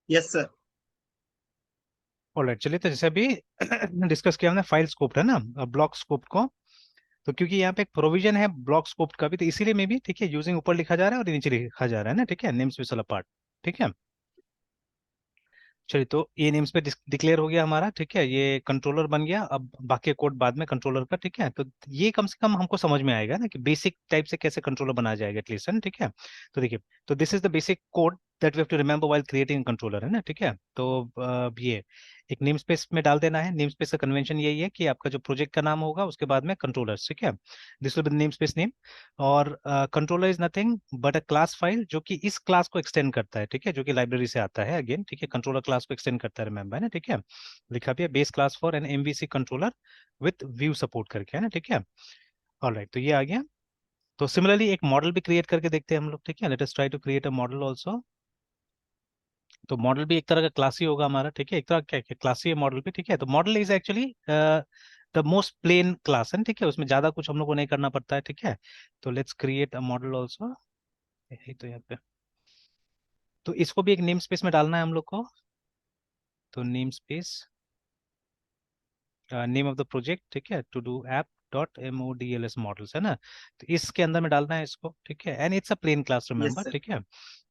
Yes sir. Alright, चलिए तो जैसे अभी डिस्कस किया हमने फाइल स्कोप है ना, ब्लॉक स्कोप को। तो क्योंकि यहाँ पे एक प्रोविजन है ब्लॉक स्कोप का भी, तो इसीलिए में भी ठीक है यूजिंग ऊपर लिखा जा रहा है और नीचे लिखा जा रहा है ना, ठीक है, नेम स्पेस वाला पार्ट। ठीक है, चलिए तो ये नेम स्पेस डिक्लेयर हो गया हमारा, ठीक है, ये कंट्रोलर बन गया। अब बाकी कोड बाद में कंट्रोलर का, ठीक है। तो ये कम से कम हमको समझ में आएगा ना कि बेसिक टाइप से कैसे कंट्रोलर बनाया जाएगा एटलीस्ट, है ना, ठीक है। तो देखिए, तो this is the basic code that we have to remember while creating controller, है ना, ठीक है। तो ये एक नेम स्पेस में डाल देना है। नेम स्पेस का कन्वेंशन यही है कि आपका जो प्रोजेक्ट का नाम होगा उसके बाद में कंट्रोलर्स, ठीक है, this will be namespace name. और controller is nothing but a class file जो कि इस क्लास को एक्सटेंड करता है, ठीक है, जो कि लाइब्रेरी से आता है अगेन, ठीक है, कंट्रोलर क्लास को एक्सटेंड करता है, रिमेंबर, है ना, ठीक है। लिखा भी है base class for an MVC controller with view support करके, है ना, ठीक है। ऑलराइट, तो ये आ गया। तो सिमिलरली एक मॉडल भी क्रिएट करके देखते हैं हम लोग, ठीक है। Let us try to create a model also. तो मॉडल भी एक तरह का क्लास ही होगा हमारा, ठीक है, एक तरह क्या क्लास ही है मॉडल भी, ठीक है। तो model is actually the most plain class है, ठीक है, उसमें ज्यादा कुछ हम लोग को नहीं करना पड़ता है, ठीक है। तो let's create a model also, यही तो यहाँ पे। तो इसको भी एक नेम स्पेस में डालना है हम लोग को। तो namespace, name of the project, ठीक है, to do app dot MODLS models, है ना। तो इसके अंदर में डालना है इसको, ठीक है, and it's a plain class, yes remember, sir. ठीक है।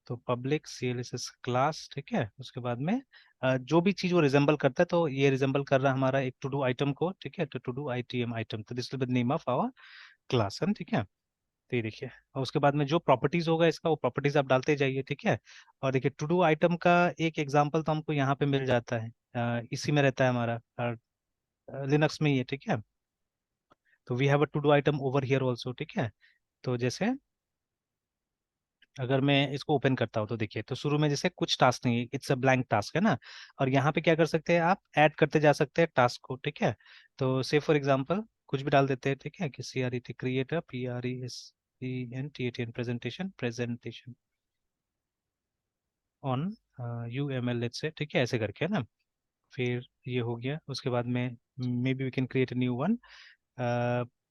तो पब्लिक CLSS क्लास, ठीक है, उसके बाद में जो भी चीज वो रिजेंबल करता है, तो ये रिजेंबल कर रहा है हमारा एक टू डू आइटम को, ठीक है, तो टू डू ITM आइटम, तो this will be name of our class, है ना, ठीक है। तो ये देखिए, और उसके बाद में जो प्रॉपर्टीज होगा इसका, वो प्रॉपर्टीज आप डालते जाइए, ठीक है। और देखिए, टू डू आइटम का एक एग्जांपल तो हमको यहाँ पे मिल जाता है, इसी में रहता है हमारा, लिनक्स में ही है, ठीक है। तो we have a to do item over here also, ठीक है। तो जैसे अगर मैं इसको ओपन करता हूँ तो देखिए, तो शुरू में जैसे कुछ टास्क नहीं है, इट्स अ ब्लैंक टास्क, है ना। और यहाँ पे क्या कर सकते हैं, आप ऐड करते जा सकते हैं टास्क को, ठीक है। तो से फॉर एग्जांपल कुछ भी डाल देते हैं, ठीक है, कि CRET create a PRESENTATN presentation, presentation on UML let's say, ठीक है, ऐसे करके, है ना। फिर ये हो गया, उसके बाद में maybe we can create a new one,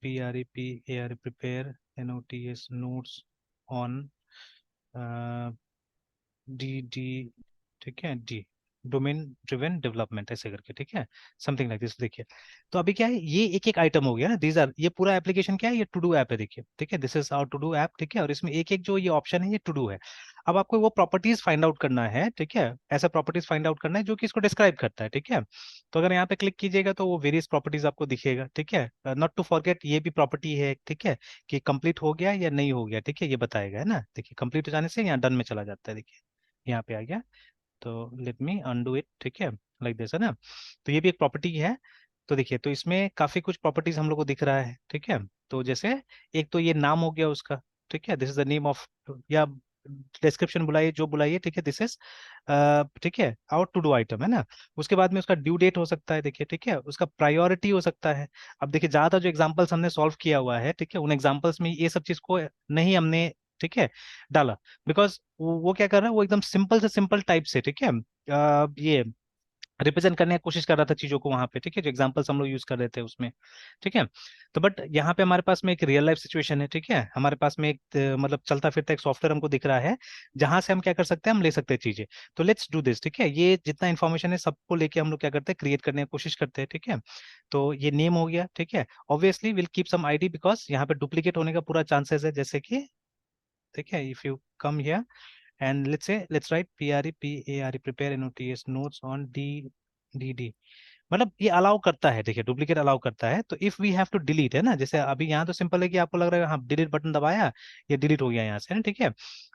PREPAR prepare NOTS notes on DD, ठीक है, डी डोमेन ड्रिवन डेवलपमेंट, ऐसे करके, ठीक है, समथिंग लाइक दिस। देखिए, तो अभी क्या है, ये एक एक आइटम हो गया ना, दीज आर, ये पूरा एप्लीकेशन क्या है, ये टू डू ऐप है, देखिए, ठीक है, this is our to do app, ठीक है। और इसमें एक एक जो ये ऑप्शन है, ये टू डू है। अब आपको वो प्रॉपर्टीज फाइंड आउट करना है, ठीक है, ऐसा प्रॉपर्टीज फाइंड आउट करना है जो कि इसको डिस्क्राइब करता है, ठीक है। तो अगर यहाँ पे क्लिक कीजिएगा तो वो वेरियस प्रॉपर्टीज आपको दिखेगा, ठीक है। नॉट टू फॉरगेट, ये भी प्रॉपर्टी है, ठीक है, कि कंप्लीट हो गया या नहीं हो गया, ठीक है, ये बताएगा, है ना। देखिए, कंप्लीट हो जाने से यहाँ डन में चला जाता है, देखिए, यहाँ पे आ गया। तो लेट मी अनडू इट, ठीक है, लाइक दिस, है ना। तो ये भी एक प्रॉपर्टी है। तो देखिए, तो इसमें काफी कुछ प्रॉपर्टीज हम लोग को दिख रहा है, ठीक है। तो जैसे एक तो ये नाम हो गया उसका, ठीक है, this is the name of, या डिस्क्रिप्शन बुलाइए जो बुलाइए, ठीक है, दिस इज, ठीक है, आउट टू डू आइटम, है ना। उसके बाद में उसका ड्यू डेट हो सकता है, देखिए, ठीक है, उसका प्रायोरिटी हो सकता है। अब देखिए, ज्यादा जो एग्जांपल्स हमने सॉल्व किया हुआ है, ठीक है, उन एग्जांपल्स में ये सब चीज को नहीं हमने, ठीक है, डाला। बिकॉज वो क्या कर रहा है, वो एकदम सिंपल से सिंपल टाइप से, ठीक है, ये रिप्रेजेंट करने की कोशिश कर रहा था चीजों को वहां पे, ठीक है, जो एग्जांपल्स हम लोग यूज कर रहे थे उसमें, ठीक है। तो बट यहाँ पे हमारे पास में एक रियल लाइफ सिचुएशन है, ठीक है, हमारे पास में एक मतलब चलता फिरता एक सॉफ्टवेयर हमको दिख रहा है, जहां से हम क्या कर सकते हैं, हम ले सकते हैं चीजें। तो लेट्स डू दिस, ठीक है, ये जितना इन्फॉर्मेशन है सबको लेके हम लोग क्या करते हैं, क्रिएट करने की कोशिश करते हैं, ठीक है। तो ये नेम हो गया, ठीक है, obviously will keep some ID because यहाँ पे डुप्लीकेट होने का पूरा चांसेस है, जैसे कि, ठीक है, if you come here and let's write PREPAR prepare NOTS notes on DDD, मतलब ये अलाउ करता है, देखिए, डुप्लीकेट अलाउ करता है। तो if we have to delete, है ना, जैसे अभी यहाँ तो सिंपल है कि आपको लग रहा है हाँ डिलीट बटन दबाया, ये डिलीट हो गया यहाँ से, है ना, ठीक है।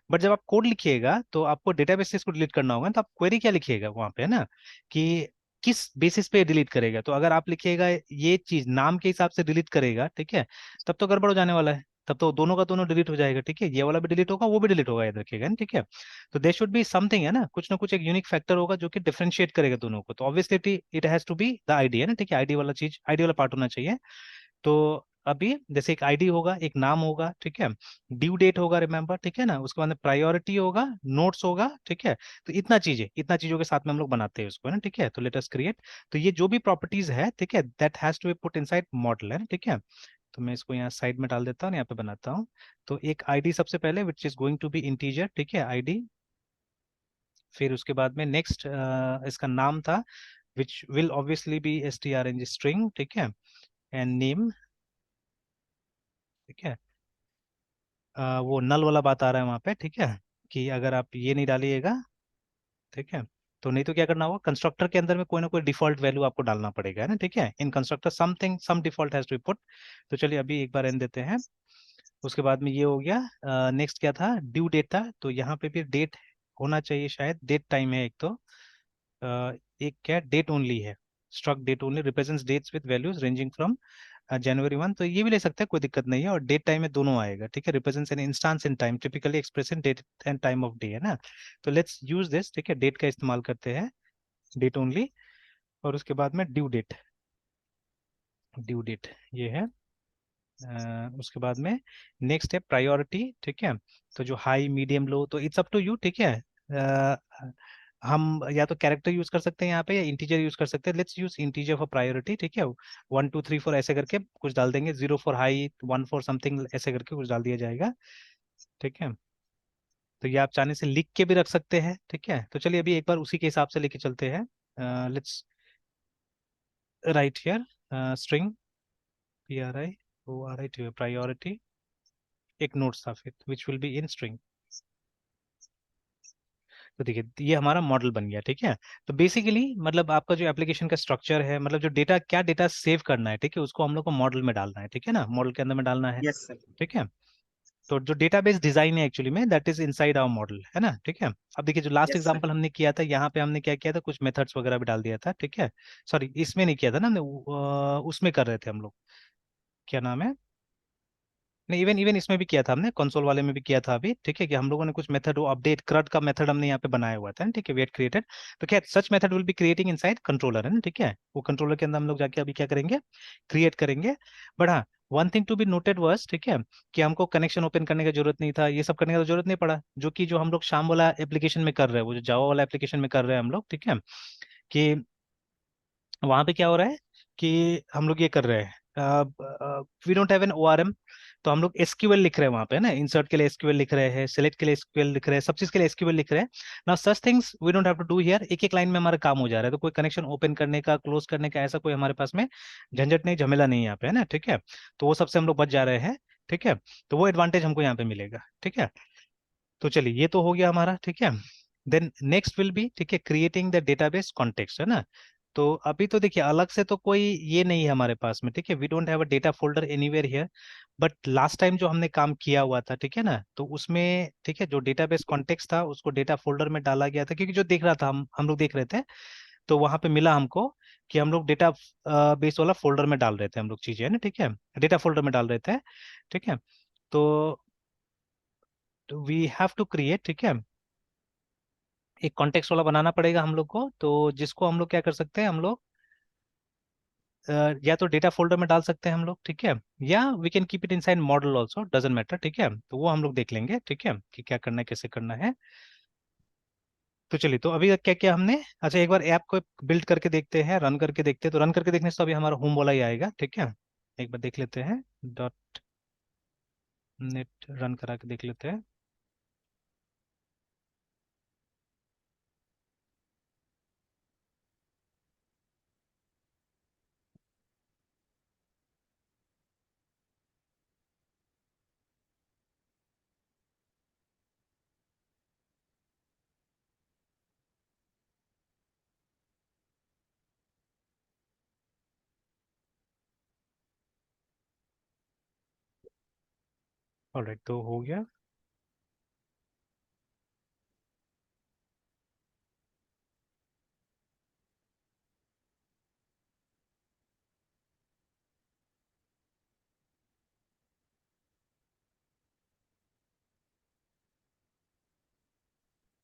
बट जब आप कोड लिखिएगा तो आपको डेटाबेस से इसको डिलीट करना होगा, तो आप क्वेरी क्या लिखिएगा वहां पे, है ना, कि किस बेसिस पे डिलीट करेगा। तो अगर आप लिखिएगा ये चीज नाम के हिसाब से डिलीट करेगा, ठीक है, तब तो गड़बड़ हो जाने वाला है, तब तो दोनों का दोनों डिलीट हो जाएगा, ठीक है, ये वाला भी डिलीट होगा, वो भी डिलीट होगा, याद रखिएगा ना, ठीक है। तो देयर शुड बी समथिंग, है ना कुछ एक यूनिक फैक्टर होगा जो कि डिफरेंशिएट करेगा दोनों को। तो obviously it has to be the ID, है ना, ठीक है, आईडी वाला चीज, आईडी वाला पार्ट होना चाहिए। तो अभी जैसे एक आईडी होगा, एक नाम होगा, ठीक है, ड्यू डेट होगा, रिमेंबर, ठीक है ना, उसके बाद में प्रायोरिटी होगा, नोट्स होगा, ठीक है। तो इतना चीजों के साथ में हम लोग बनाते हैं उसको, है ना, ठीक है। तो लेट अस क्रिएट, तो ये जो भी प्रॉपर्टीज है, ठीक है, that has to be put inside model, है ना, ठीक है। तो मैं इसको यहाँ साइड में डाल देता हूँ, यहाँ पे बनाता हूँ। तो एक आईडी सबसे पहले which is going to be integer, ठीक है, आईडी फिर उसके बाद में नेक्स्ट इसका नाम था, which will obviously be strng string, ठीक है, एंड नेम, ठीक है। वो नल वाला बात आ रहा है वहां पे, ठीक है, कि अगर आप ये नहीं डालिएगा, ठीक है, तो नहीं तो क्या करना होगा, कंस्ट्रक्टर के अंदर में कोई ना कोई डिफॉल्ट वैल्यू आपको डालना पड़ेगा, है ना, ठीक है, in constructor something some default has to be put. तो चलिए अभी एक बार एन देते हैं। उसके बाद में ये हो गया। नेक्स्ट क्या था, ड्यू डेट था, तो यहाँ पे भी डेट होना चाहिए, शायद डेट टाइम है एक तो, एक क्या डेट ओनली है, struct date only represents dates with values ranging from January 1, तो ये भी ले सकते हैं, कोई दिक्कत नहीं है, और डेट टाइम में दोनों आएगा, ठीक है, represents an instance in time typically express in date and time of day, है ना। तो लेट्स यूज दिस, ठीक है, डेट का इस्तेमाल करते हैं, डेट ओनली, और उसके बाद में ड्यू डेट, ड्यू डेट ये है। उसके बाद में नेक्स्ट है प्रायोरिटी, ठीक है, तो जो हाई मीडियम लो, तो इट्स अप टू यू, ठीक है। हम या तो कैरेक्टर यूज कर सकते हैं यहाँ पे, या इंटीजर यूज कर सकते हैं, let's use integer for priority, ठीक है, 1 2 3 4 ऐसे करके कुछ डाल देंगे, 0 फॉर हाई, 1 फॉर समथिंग, ऐसे करके कुछ डाल दिया जाएगा, ठीक है। तो ये आप चाहने से लिख के भी रख सकते हैं, ठीक है। तो चलिए अभी एक बार उसी के हिसाब से लेके चलते हैं। Let's write here string PRIORIT priority, एक नोट था फिर which will be in string. तो देखिए ये हमारा मॉडल बन गया, ठीक है। तो बेसिकली मतलब आपका जो एप्लीकेशन का स्ट्रक्चर है, मतलब जो डेटा, क्या डेटा सेव करना है, ठीक है, उसको हम लोग को मॉडल में डालना है, ठीक है ना, मॉडल के अंदर में डालना है, यस सर। ठीक है। तो जो डेटाबेस डिजाइन है एक्चुअली में, that is inside our model, है ना, ठीक है। अब देखिए जो लास्ट यस सर। एग्जांपल हमने किया था, यहाँ पे हमने क्या किया था, कुछ मेथड्स वगैरह भी डाल दिया था, ठीक है। सॉरी इसमें नहीं किया था ना हमने, उसमें कर रहे थे हम लोग, क्या नाम है, नहीं, इवन इवन इसमें भी किया था हमने, कंसोल वाले में भी किया था अभी, ठीक है, कि हम लोगों ने कुछ मेथड, वो अपडेट क्रड का मेथड हमने यहाँ पे बनाया हुआ था, ठीक है, वेट क्रिएटेड। तो क्या such method will be creating inside controller, है ना, ठीक है, वो कंट्रोलर के अंदर हम लोग जाके अभी क्या करेंगे, क्रिएट करेंगे। बट हाँ, one thing to be noted वर्स, ठीक है, कि हमको कनेक्शन ओपन करने की जरूरत नहीं था, ये सब करने की जरूरत नहीं पड़ा, जो कि जो हम लोग शाम वाला एप्लीकेशन में कर रहे हैं, वो जो जावा वाला एप्लीकेशन में कर रहे हैं हम लोग, ठीक है, कि वहां पे क्या हो रहा है कि हम लोग ये कर रहे हैं, we don't have an ORM, तो हम लोग SQL लिख रहे हैं वहां पे, ना, इंसर्ट के लिए SQL लिख रहे हैं, सेलेक्ट के लिए SQL लिख रहे हैं, सब चीज के लिए SQL लिख रहे हैं। Now such things we don't have to do here, एक एक लाइन में हमारा काम हो जा रहा है, तो कोई कनेक्शन ओपन करने का, क्लोज करने का, ऐसा कोई हमारे पास में झंझट नहीं, झमेला नहीं है यहाँ पे, है ना, ठीक है। तो वो सबसे हम लोग बच जा रहे हैं, ठीक है। तो वो एडवांटेज हमको यहाँ पे मिलेगा, ठीक है। तो चलिए ये तो हो गया हमारा, ठीक है। देन नेक्स्ट विल बी, ठीक है, क्रिएटिंग द डेटाबेस कॉन्टेक्स्ट, है ना। तो अभी तो देखिए अलग से तो कोई ये नहीं है हमारे पास में, ठीक है, we don't have a data folder anywhere here. But last time जो हमने काम किया हुआ था, ठीक है ना, तो उसमें, ठीक है, जो डेटाबेस कॉन्टेक्स्ट था उसको डेटा फोल्डर में डाला गया था, क्योंकि जो देख रहा था, हम लोग देख रहे थे, तो वहां पे मिला हमको कि हम लोग डेटा बेस वाला फोल्डर में डाल रहे थे हम लोग चीजें, है ना, ठीक है, डेटा फोल्डर में डाल रहे थे, ठीक है। तो वी हैव टू क्रिएट, ठीक है, एक कॉन्टेक्स्ट वाला बनाना पड़ेगा हम लोग को, तो जिसको हम लोग क्या कर सकते हैं, हम लोग या तो डेटा फोल्डर में डाल सकते हैं हम लोग, ठीक है, या we can keep it inside model also, doesn't matter, ठीक है, तो वो हम लोग देख लेंगे, ठीक है, कि क्या करना है, कैसे करना है। तो चलिए, तो अभी तक क्या किया हमने, अच्छा एक बार ऐप को बिल्ड करके देखते हैं, रन करके देखते हैं, तो रन करके देखने से तो अभी हमारा होम वाला ही आएगा, ठीक है। एक बार देख लेते हैं, डॉट नेट रन करा के देख लेते हैं। ऑलराइट, तो हो गया।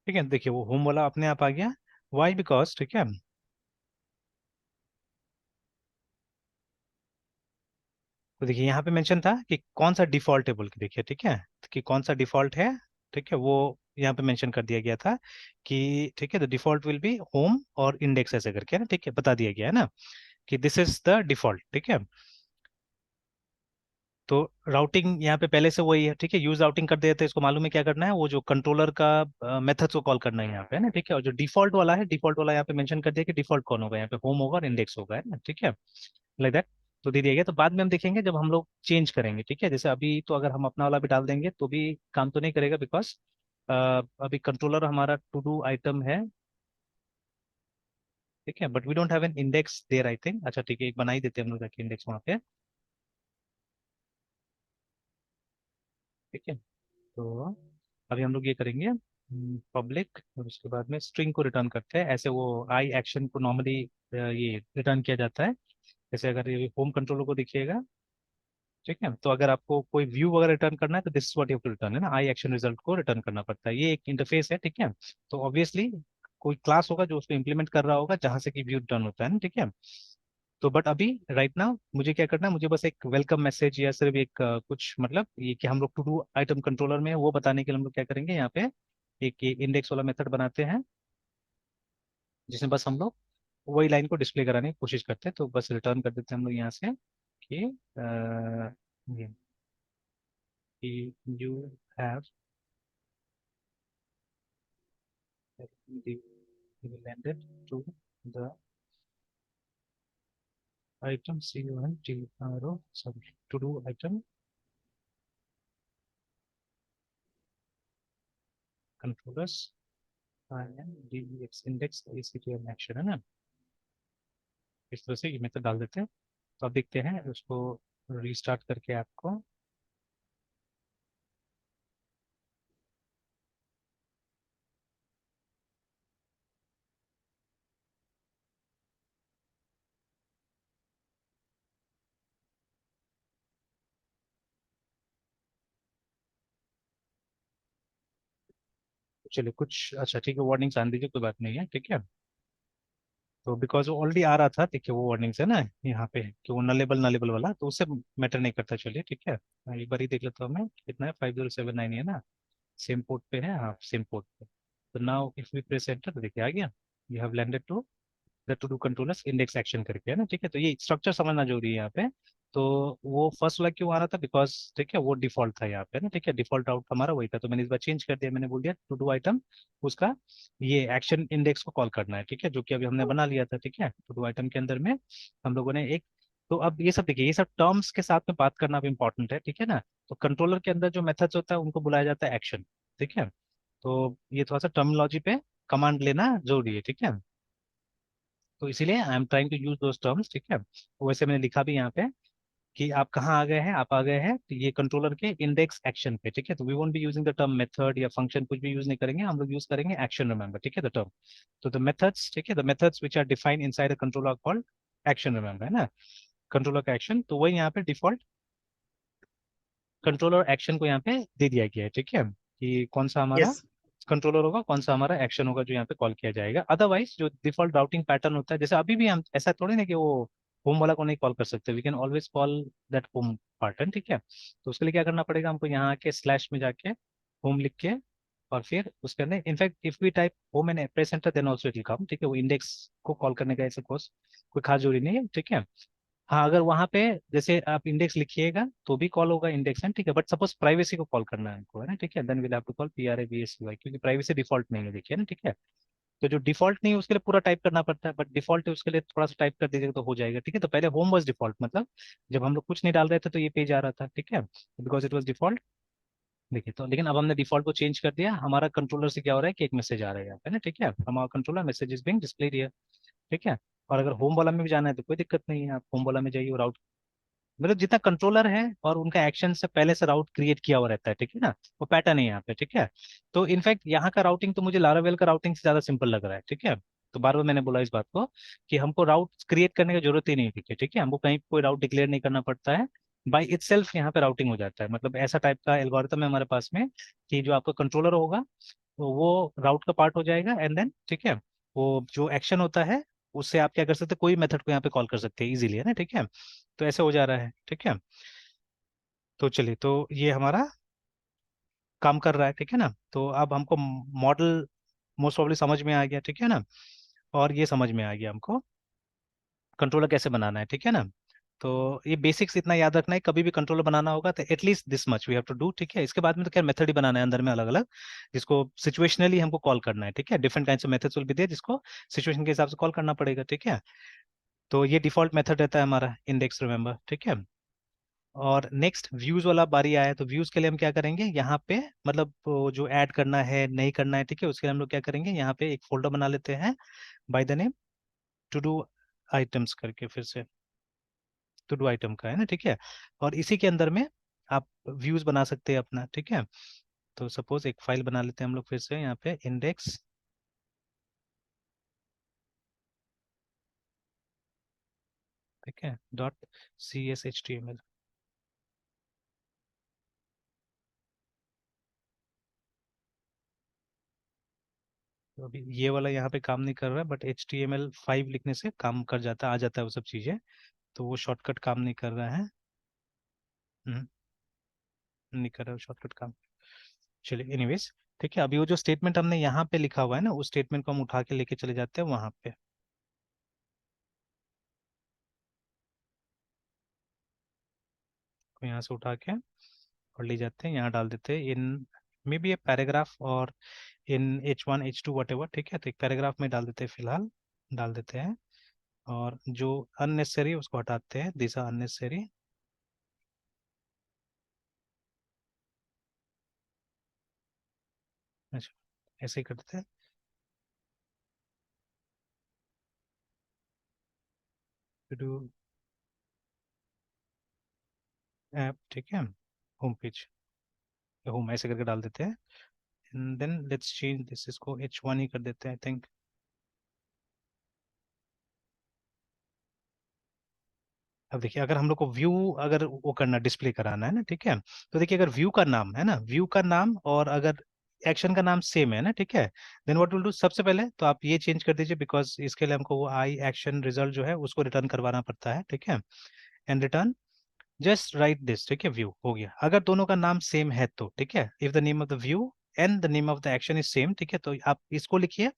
ठीक है, देखिए वो होम वाला अपने आप आ गया, वाई बिकॉज, ठीक है, तो देखिए यहाँ पे मेंशन था कि कौन सा डिफॉल्ट है बोल के, देखिए, ठीक है, कि कौन सा डिफॉल्ट है, ठीक है, वो यहाँ पे मेंशन कर दिया गया था कि, ठीक है, the default will be home और इंडेक्स, ऐसे करके ना, ठीक है, बता दिया गया है ना, कि दिस इज द डिफॉल्ट, ठीक है। तो राउटिंग यहाँ पे पहले से वही है, ठीक है, यूज राउटिंग कर देते हैं, इसको मालूम है क्या करना है, वो जो कंट्रोलर का मेथड्स को कॉल करना है यहाँ पे, है ना, ठीक है। और जो डिफॉल्ट वाला है, डिफॉल्ट वाला यहाँ पे मेंशन कर दिया कि डिफॉल्ट कौन होगा, यहाँ पे होम होगा और इंडेक्स होगा, है ना, ठीक है, लाइक दैट। तो दे दिया गया, तो बाद में हम देखेंगे जब हम लोग चेंज करेंगे, ठीक है। जैसे अभी तो अगर हम अपना वाला भी डाल देंगे तो भी काम तो नहीं करेगा, बिकॉज अभी कंट्रोलर हमारा टू डू आइटम है, ठीक है, but we don't have an index there I think. अच्छा ठीक है, एक बना ही देते हैं हम लोग जाके इंडेक्स वहाँ पे, ठीक है। तो अभी हम लोग ये करेंगे पब्लिक, और उसके बाद में स्ट्रिंग को रिटर्न करते हैं, ऐसे वो आई एक्शन को नॉर्मली ये रिटर्न किया जाता है। जैसे अगर ये होम कंट्रोलर को देखिएगा, ठीक है, तो अगर आपको कोई व्यू वगैरह रिटर्न करना है तो this is what you have to return, है ना, आई एक्शन रिजल्ट को रिटर्न करना पड़ता है, ये एक इंटरफेस है, ठीक है। तो ऑब्वियसली कोई क्लास होगा जो उसको इम्प्लीमेंट कर रहा होगा जहां से कि व्यू रिटर्न होता है ना, ठीक है। तो बट अभी राइट नाउ मुझे क्या करना है, मुझे बस एक वेलकम मैसेज या सिर्फ एक कुछ मतलब ये कि हम लोग टू डू आइटम कंट्रोलर में है, वो बताने के लिए हम लोग क्या करेंगे, यहाँ पे एक ये इंडेक्स वाला मेथड बनाते हैं, जिसमें बस हम लोग वही लाइन को डिस्प्ले कराने की कोशिश करते हैं। तो बस रिटर्न कर देते हैं हम लोग यहाँ से कि you have landed to the item CUNTRO, sorry, to do item controllers and DEX index ACTM action, है ना, इस तरह से ये मेथड डाल देते हैं। तो अब देखते हैं उसको रीस्टार्ट करके आपको, चलिए कुछ अच्छा ठीक है, वार्निंग्स आने दीजिए, कोई बात नहीं है, ठीक है। तो बिकॉज वो ऑलरेडी आ रहा था, ठीक है, वो वार्निंग्स है ना यहाँ पे कि वो नलेबल नलेबल वाला, तो उससे मैटर नहीं करता, चलिए ठीक है। मैं एक बार ही देख लेता हूँ मैं, कितना है, 5079 है ना, सेम पोर्ट पे है, हाँ सेम पोर्ट पे। तो now if we press enter तो देखिए आ गया, you have landed to the to do controllers index action करके, है ना, ठीक है। तो ये स्ट्रक्चर समझना जरूरी है यहाँ पे। तो वो फर्स्ट वाला क्यों आ रहा था, बिकॉज ठीक है वो डिफॉल्ट था यहाँ पे ना, ठीक है, डिफॉल्ट आउट हमारा वही था, तो मैंने इस बार चेंज कर दिया, मैंने बोल दिया टू डू आइटम उसका ये एक्शन इंडेक्स को कॉल करना है, ठीक है, जो कि अभी हमने बना लिया था, ठीक है। टू डू आइटम के अंदर में हम लोगों ने एक, तो अब ये सब देखिए, ये सब टर्म्स के साथ में बात करना भी इंपॉर्टेंट है, ठीक है ना। तो कंट्रोलर के अंदर जो मेथड्स होता है उनको बुलाया जाता है एक्शन, ठीक है। तो ये थोड़ा सा टर्मिनोलॉजी पे कमांड लेना जरूरी है, ठीक है। तो इसीलिए I am trying to use those terms, ठीक है। वैसे मैंने लिखा भी यहाँ पे कि आप कहाँ आ गए हैं, आप आ गए हैं तो ये कंट्रोलर के इंडेक्स एक्शन पे, ठीक है। तो we won't be using the term method या फंक्शन, कुछ भी यूज नहीं करेंगे हम लोग, यूज करेंगे एक्शन, रिमेंबर, ठीक है, द टर्म। तो द मेथड्स, ठीक है, the methods which are defined inside the controller called action, remember, है ना, कंट्रोलर का एक्शन। तो वही यहाँ पे डिफॉल्ट कंट्रोलर एक्शन को यहाँ पे दे दिया गया है, ठीक है, कि कौन सा हमारा यस। कंट्रोलर होगा, कौन सा हमारा एक्शन होगा जो यहाँ पे कॉल किया जाएगा। अदरवाइज जो डिफॉल्ट राउटिंग पैटर्न होता है, जैसे अभी भी हम ऐसा थोड़ी ना कि वो होम वाला को नहीं कॉल कर सकते, we can always call that home pattern, ठीक है। तो उसके लिए क्या करना पड़ेगा हमको, यहाँ आके स्लैश में जाके होम लिख के, और फिर उसके अंदर in fact if we type home and press enter then also it will come, ठीक है। वो इंडेक्स को कॉल करने का ऐसे कोई खास जरूरी नहीं है, ठीक है। हाँ अगर वहां पे जैसे आप इंडेक्स लिखिएगा तो भी कॉल होगा इंडेक्स, है ठीक है, बट सपोज प्राइवेसी को कॉल करना है हमको, है ना, ठीक है, then will have to call PRAVSY, क्योंकि प्राइवेसी डिफॉल्ट नहीं है, देखिए ना, ठीक है। तो जो डिफॉल्ट नहीं है उसके लिए पूरा टाइप करना पड़ता है, बट डिफॉल्ट है उसके लिए थोड़ा सा टाइप कर दीजिएगा तो हो जाएगा, ठीक है। तो पहले होम वॉज डिफॉल्ट, मतलब जब हम लोग कुछ नहीं डाल रहे थे तो ये पेज आ रहा था, ठीक है, बिकॉज इट वॉज डिफॉल्ट। देखिए तो लेकिन अब हमने डिफॉल्ट को चेंज कर दिया, हमारा कंट्रोलर से क्या हो रहा है कि एक मैसेज आ रहा है यहाँ पे ना, ठीक है, हमारा controller message is being displayed here, ठीक है। और अगर होम वाला में भी जाना है तो कोई दिक्कत नहीं है, आप होम वाला में जाइए और आउट, मतलब जितना कंट्रोलर है और उनका एक्शन से पहले से राउट क्रिएट किया हुआ रहता है, ठीक है ना, वो पैटर्न है यहाँ पे, ठीक है। तो इनफैक्ट यहाँ का राउटिंग तो मुझे लारावेल का राउटिंग से ज्यादा सिंपल लग रहा है, ठीक है। तो बार बार मैंने बोला इस बात को कि हमको राउट क्रिएट करने की जरूरत ही नहीं है, ठीक है, हमको कहीं कोई राउट डिक्लेयर नहीं करना पड़ता है, बाई इटसेल्फ यहाँ पे राउटिंग हो जाता है। मतलब ऐसा टाइप का एल्गोरिथम है हमारे पास में कि जो आपका कंट्रोलर होगा तो वो राउट का पार्ट हो जाएगा, एंड देन ठीक है वो जो एक्शन होता है उससे आप क्या कर सकते हैं, कोई मेथड को यहाँ पे कॉल कर सकते हैं इजीली, है ना, ठीक है। तो ऐसे हो जा रहा है, ठीक है। तो चलिए, तो ये हमारा काम कर रहा है, ठीक है ना। तो अब हमको मॉडल मोस्ट प्रॉब्ली समझ में आ गया, ठीक है ना, और ये समझ में आ गया हमको कंट्रोलर कैसे बनाना है, ठीक है ना। तो ये बेसिक्स इतना याद रखना है, कभी भी कंट्रोलर बनाना होगा तो at least this much we have to do, ठीक है। इसके बाद में तो क्या मेथड ही बनाना है अंदर में अलग अलग, जिसको सिचुएशनली हमको कॉल करना है, ठीक है। Different kinds of methods will be there जिसको सिचुएशन के हिसाब से कॉल करना पड़ेगा, ठीक है। तो ये डिफॉल्ट मेथड रहता है हमारा इंडेक्स, रिमेंबर, ठीक है। और नेक्स्ट व्यूज वाला बारी आया, तो व्यूज के लिए हम क्या करेंगे यहाँ पे, मतलब वो जो ऐड करना है नहीं करना है, ठीक है, उसके लिए हम लोग क्या करेंगे, यहाँ पे एक फोल्डर बना लेते हैं by the name to do items करके, फिर से टू डू आइटम का है ना, ठीक है। और इसी के अंदर में आप व्यूज बना सकते हैं अपना, ठीक है। तो सपोज एक फाइल बना लेते हैं हम लोग फिर से यहाँ पे इंडेक्स, ठीक है, डॉट CSHTML। तो अभी ये वाला यहाँ पे काम नहीं कर रहा है, बट HTML5 लिखने से काम कर जाता, आ जाता है वो सब चीज़ें। तो वो शॉर्टकट काम नहीं कर रहा है। नहीं कर रहा है शॉर्टकट काम। चलिए एनीवेज, ठीक है। अभी वो जो स्टेटमेंट हमने यहाँ पे लिखा हुआ है ना, उस स्टेटमेंट को हम उठा के लेके चले जाते हैं वहाँ पे। तो यहाँ से उठा के और ले जाते हैं, यहाँ डाल देते हैं इन मे बी ए पैराग्राफ और इन H1 H2 वट एवर, ठीक है। तो एक पैराग्राफ में डाल देते हैं फिलहाल, डाल देते हैं। और जो अननेसेसरी उसको हटाते हैं, दिस आर अननेसेसरी। अच्छा, ऐसे ही कर देते हैं, टू ऐप, ठीक है, होम पेज, होम ऐसे करके डाल देते हैं। And then let's change this, इसको H1 ही कर देते हैं आई थिंक। अब देखिए अगर हम लोग को व्यू, अगर वो करना, डिस्प्ले कराना है ना, ठीक है। तो देखिए अगर व्यू का नाम है ना, व्यू का नाम और अगर एक्शन का नाम सेम है ना, ठीक है, देन व्हाट विल डू, सबसे पहले तो आप ये चेंज कर दीजिए, बिकॉज इसके लिए हमको वो आई एक्शन रिजल्ट जो है उसको रिटर्न करवाना पड़ता है, ठीक है। And return just right this, ठीक है, व्यू हो गया। अगर दोनों का नाम सेम है तो, ठीक है, if the name of the view and the name of the action is same, ठीक है, तो आप इसको लिखिए,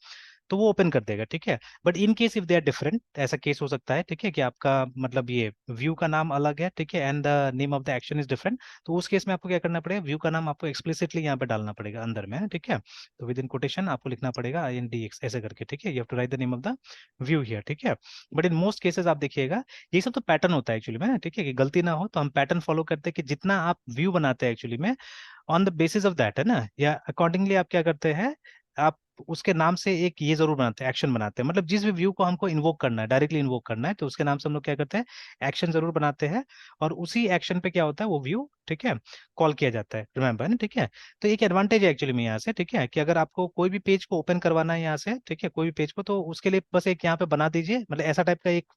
तो वो ओपन कर देगा, ठीक है। But in case if they are different, ऐसा केस हो सकता है, ठीक है, कि आपका मतलब ये व्यू का नाम अलग है, ठीक है, and the name of the action is different, तो उस केस में आपको क्या करना पड़ेगा, व्यू का नाम आपको एक्सप्लिसिटली यहाँ पे डालना पड़ेगा अंदर में, ठीक है। तो विद इन कोटेशन आपको लिखना पड़ेगा INDX ऐसे करके, ठीक है, you have to write the name of the view here, ठीक है। बट इन मोस्ट केसेस आप देखिएगा, ये सब तो पैटर्न होता है एक्चुअली में, ठीक है, कि गलती ना हो तो हम पैटर्न फॉलो करते हैं कि जितना आप व्यू बनाते हैं एक्चुअली में, on the basis of that है ना, या अकॉर्डिंगली आप क्या करते हैं, आप उसके नाम से एक ये जरूर बनाते हैं, एक्शन बनाते हैं, मतलब जिस भी व्यू को हमको इन्वोक करना है, डायरेक्टली इन्वोक करना है, तो उसके नाम से हम लोग क्या करते हैं, एक्शन जरूर बनाते हैं। और उसी एक्शन पे क्या होता है, वो व्यू, ठीक है, कॉल किया जाता है, रिमेंबर ना, ठीक है। तो एक एडवांटेज है एक्चुअली में यहाँ से, ठीक है, कि अगर आपको कोई भी पेज को ओपन करवाना है यहाँ से, ठीक है, कोई भी पेज को, तो उसके लिए बस एक यहाँ पे बना दीजिए, मतलब ऐसा टाइप का एक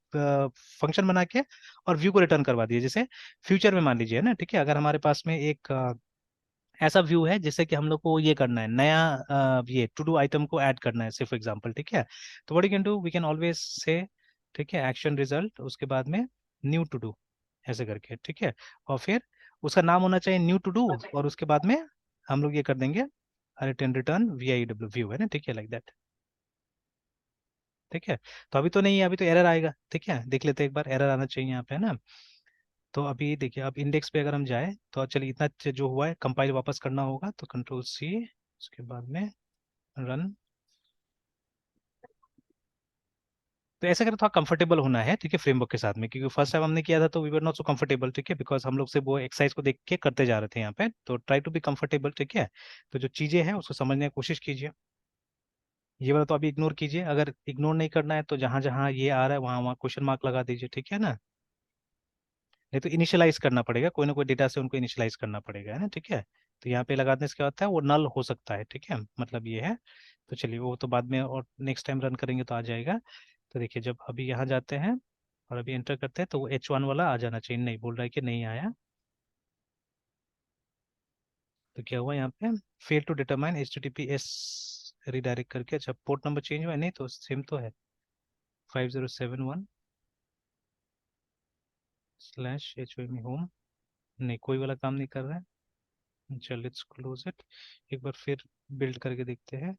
फंक्शन बना के और व्यू को रिटर्न करवा दीजिए। जैसे फ्यूचर में मान लीजिए ना, ठीक है, अगर हमारे पास में एक ऐसा व्यू है जिससे कि हम लोग को ये करना है, नया ये टू डू आइटम को ऐड करना है, सिर्फ एग्जांपल, ठीक है। तो what you can do, we can always say, ठीक है, एक्शन रिजल्ट, उसके बाद में न्यू टू डू ऐसे करके, ठीक है। और फिर उसका नाम होना चाहिए न्यू टू डू, और उसके बाद में हम लोग ये कर देंगे रिटर्न, रिटर्न VIW व्यू है ना, ठीक है, लाइक दैट, ठीक है। तो अभी तो नहीं है, अभी तो एरर आएगा, ठीक है, देख लेते हैं एक बार, एरर आना चाहिए यहाँ पे है ना। तो अभी देखिए, अब इंडेक्स पे अगर हम जाए तो चलिए इतना जो हुआ है कंपाइल वापस करना होगा, तो Ctrl+C, उसके बाद में रन। तो ऐसा करें, थोड़ा कंफर्टेबल होना है, ठीक है, फ्रेमवर्क के साथ में, क्योंकि फर्स्ट टाइम हमने किया था तो we were not so comfortable, ठीक है, बिकॉज हम लोग से वो एक्सरसाइज को देख के करते जा रहे थे यहाँ पे, तो ट्राई टू बी कंफर्टेबल, ठीक है। तो जो चीज़ें हैं उसको समझने की कोशिश कीजिए। ये वाला तो अभी इग्नोर कीजिए, अगर इग्नोर नहीं करना है तो जहां जहां ये आ रहा है वहां वहां क्वेश्चन मार्क लगा दीजिए, ठीक है ना। नहीं तो इनिशियलाइज करना पड़ेगा, कोई ना कोई डेटा से उनको इनिशियलाइज करना पड़ेगा, है ना, ठीक है। तो यहाँ पे लगाने से क्या होता है, वो नल हो सकता है, ठीक है, मतलब ये है। तो चलिए वो तो बाद में और नेक्स्ट टाइम रन करेंगे तो आ जाएगा। तो देखिए जब अभी यहाँ जाते हैं और अभी एंटर करते हैं, तो वो H1 वाला आ जाना चाहिए, नहीं बोल रहा है कि नहीं आया। तो क्या हुआ यहाँ पे, fail to determine HTTPS redirect करके, अच्छा पोर्ट नंबर चेंज हुआ है, नहीं तो सेम तो है, 5071/HOME होम, नहीं कोई वाला काम नहीं कर रहा है। चल लेट्स क्लोज इट, एक बार फिर बिल्ड करके देखते हैं।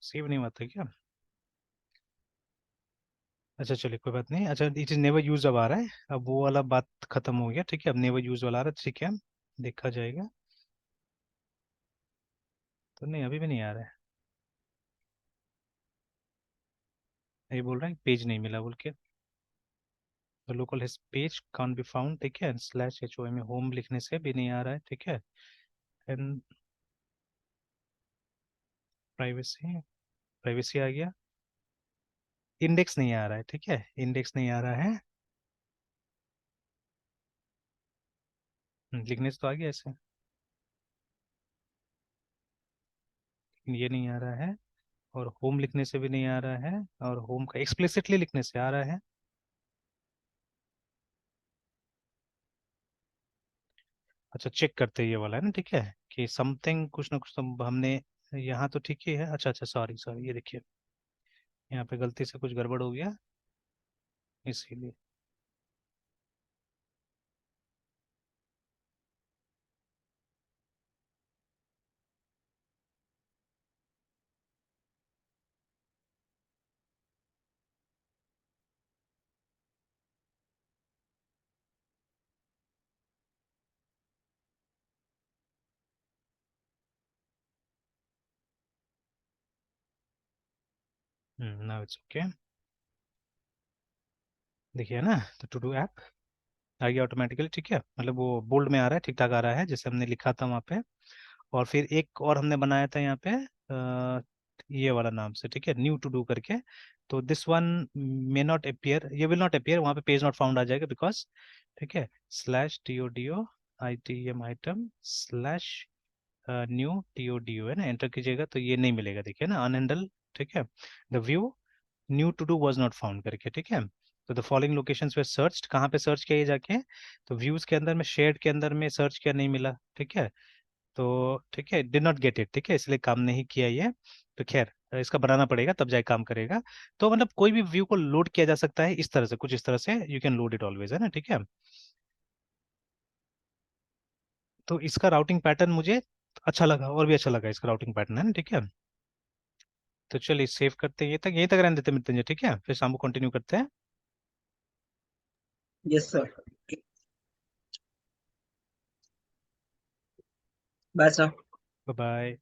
सेव नहीं हुआ था क्या? अच्छा चलिए कोई बात नहीं। अच्छा इट इज नेवर यूज अब आ रहा है, अब वो वाला बात खत्म हो गया, ठीक है। अब नेवर यूज वाला आ रहा है, ठीक है, देखा जाएगा। तो नहीं, अभी भी नहीं आ रहा है। ये बोल रहा है पेज नहीं मिला बोल के। तो local host page can't be found, ठीक है। स्लैश एच ओ में होम लिखने से भी नहीं आ रहा है, ठीक है। एंड प्राइवेसी, प्राइवेसी आ गया। इंडेक्स नहीं आ रहा है, ठीक है, इंडेक्स नहीं आ रहा है। लिखने से तो आ गया ऐसे, लेकिन ये नहीं आ रहा है। और होम लिखने से भी नहीं आ रहा है, और होम का एक्सप्लिसिटली लिखने से आ रहा है। अच्छा चेक करते हैं ये वाला है ना, ठीक है, कि समथिंग कुछ ना कुछ तो हमने यहाँ तो ठीक ही है। अच्छा अच्छा, सॉरी सॉरी, ये देखिए यहाँ पे गलती से कुछ गड़बड़ हो गया, इसीलिए। Now it's okay. देखिए ना, तो टू डू ऐप आ गया ऑटोमेटिकली, ठीक है, मतलब वो बोल्ड में आ रहा है, ठीक ठाक आ रहा है जैसे हमने लिखा था वहाँ पे। और फिर एक और हमने बनाया था यहाँ पे ये वाला नाम से, ठीक है, न्यू टू डू करके। तो this one may not appear, ये विल नॉट अपियर, वहाँ पे पेज नॉट फाउंड आ जाएगा बिकॉज, ठीक है, slash T O D O I T M item slash new T O D O है ना, एंटर कीजिएगा तो ये नहीं मिलेगा, देखिए ना, अनहैंडल, ठीक है। The view new to do was not found करके, ठीक है। तो the following locations were searched, कहाँ पे सर्च किया ये जाके, तो व्यूज के अंदर में, शेयर्ड के अंदर में सर्च किया, नहीं मिला, ठीक है। तो ठीक है, डिड नॉट गेट इट, ठीक है, इसलिए काम नहीं किया ये। तो खैर इसका बनाना पड़ेगा तब जाके काम करेगा। तो मतलब कोई भी व्यू को लोड किया जा सकता है इस तरह से, कुछ इस तरह से you can load it always, है ना, ठीक है। तो इसका राउटिंग पैटर्न मुझे अच्छा लगा, और भी अच्छा लगा इसका राउटिंग पैटर्न, है ना, ठीक है। तो चलिए सेव करते हैं, यहीं तक रहने देते हैं मृत्युंजय, ठीक है, फिर शाम को कंटिन्यू करते हैं। Yes sir. Bye sir. Bye bye.